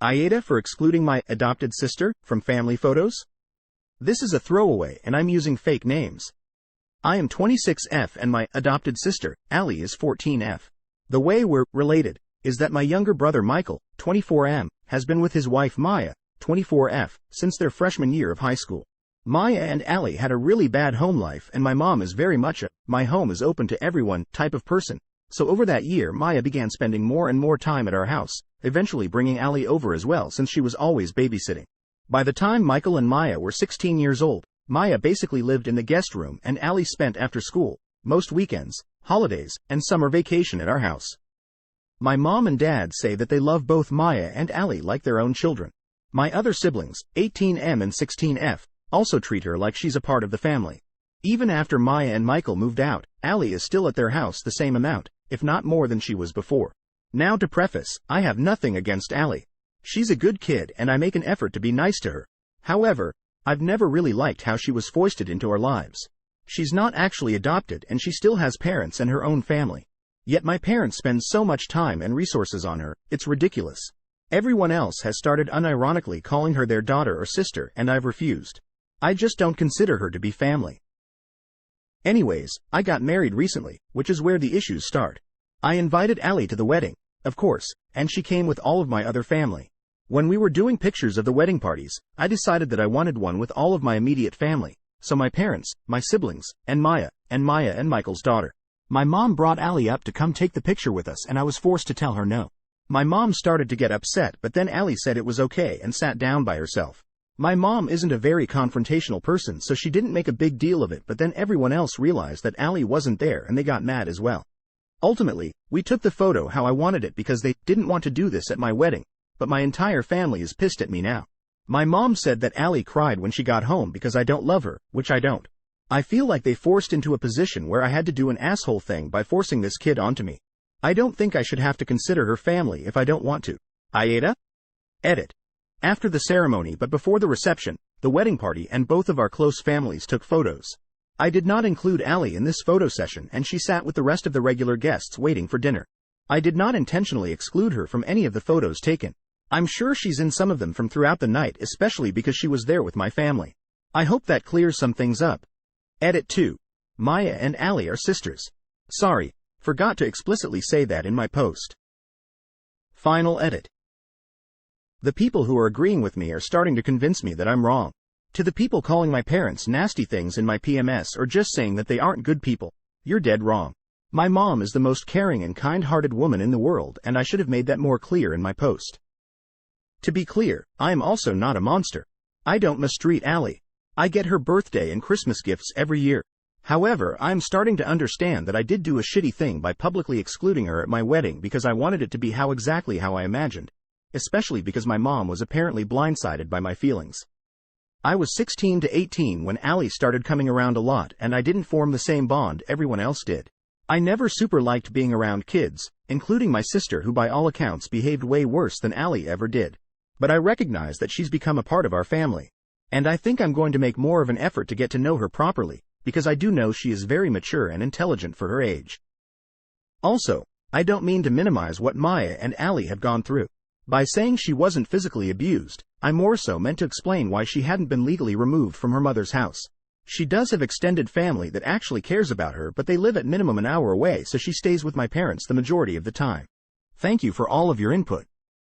IATA for excluding my adopted sister from family photos? This is a throwaway and I'm using fake names. I am 26F and my adopted sister, Allie, is 14F. The way we're related is that my younger brother Michael, 24M, has been with his wife Maya, 24F, since their freshman year of high school. Maya and Allie had a really bad home life and my mom is very much a "my home is open to everyone" type of person. So over that year Maya began spending more and more time at our house, eventually bringing Allie over as well since she was always babysitting. By the time Michael and Maya were 16 years old, Maya basically lived in the guest room and Allie spent after school, most weekends, holidays, and summer vacation at our house. My mom and dad say that they love both Maya and Allie like their own children. My other siblings, 18M and 16F, also treat her like she's a part of the family. Even after Maya and Michael moved out, Allie is still at their house the same amount, if not more than she was before. Now to preface, I have nothing against Allie. She's a good kid and I make an effort to be nice to her. However, I've never really liked how she was foisted into our lives. She's not actually adopted and she still has parents and her own family. Yet my parents spend so much time and resources on her, it's ridiculous. Everyone else has started unironically calling her their daughter or sister and I've refused. I just don't consider her to be family. Anyways, I got married recently, which is where the issues start. I invited Allie to the wedding, of course, and she came with all of my other family. When we were doing pictures of the wedding parties, I decided that I wanted one with all of my immediate family, so my parents, my siblings, and Maya and Michael's daughter. My mom brought Allie up to come take the picture with us and I was forced to tell her no. My mom started to get upset but then Allie said it was okay and sat down by herself. My mom isn't a very confrontational person so she didn't make a big deal of it but then everyone else realized that Allie wasn't there and they got mad as well. Ultimately, we took the photo how I wanted it because they didn't want to do this at my wedding, but my entire family is pissed at me now. My mom said that Allie cried when she got home because I don't love her, which I don't. I feel like they forced into a position where I had to do an asshole thing by forcing this kid onto me. I don't think I should have to consider her family if I don't want to. IATA? Edit. After the ceremony but before the reception, the wedding party and both of our close families took photos. I did not include Allie in this photo session and she sat with the rest of the regular guests waiting for dinner. I did not intentionally exclude her from any of the photos taken. I'm sure she's in some of them from throughout the night especially because she was there with my family. I hope that clears some things up. Edit 2. Maya and Allie are sisters. Sorry, forgot to explicitly say that in my post. Final edit. The people who are agreeing with me are starting to convince me that I'm wrong. To the people calling my parents nasty things in my PMS or just saying that they aren't good people, you're dead wrong. My mom is the most caring and kind-hearted woman in the world and I should have made that more clear in my post. To be clear, I am also not a monster. I don't mistreat Allie. I get her birthday and Christmas gifts every year. However, I'm starting to understand that I did do a shitty thing by publicly excluding her at my wedding because I wanted it to be exactly how I imagined. Especially because my mom was apparently blindsided by my feelings. I was 16 to 18 when Allie started coming around a lot and I didn't form the same bond everyone else did. I never super liked being around kids, including my sister who by all accounts behaved way worse than Allie ever did. But I recognize that she's become a part of our family. And I think I'm going to make more of an effort to get to know her properly, because I do know she is very mature and intelligent for her age. Also, I don't mean to minimize what Maya and Allie have gone through. By saying she wasn't physically abused, I more so meant to explain why she hadn't been legally removed from her mother's house. She does have extended family that actually cares about her but they live at minimum an hour away so she stays with my parents the majority of the time. Thank you for all of your input.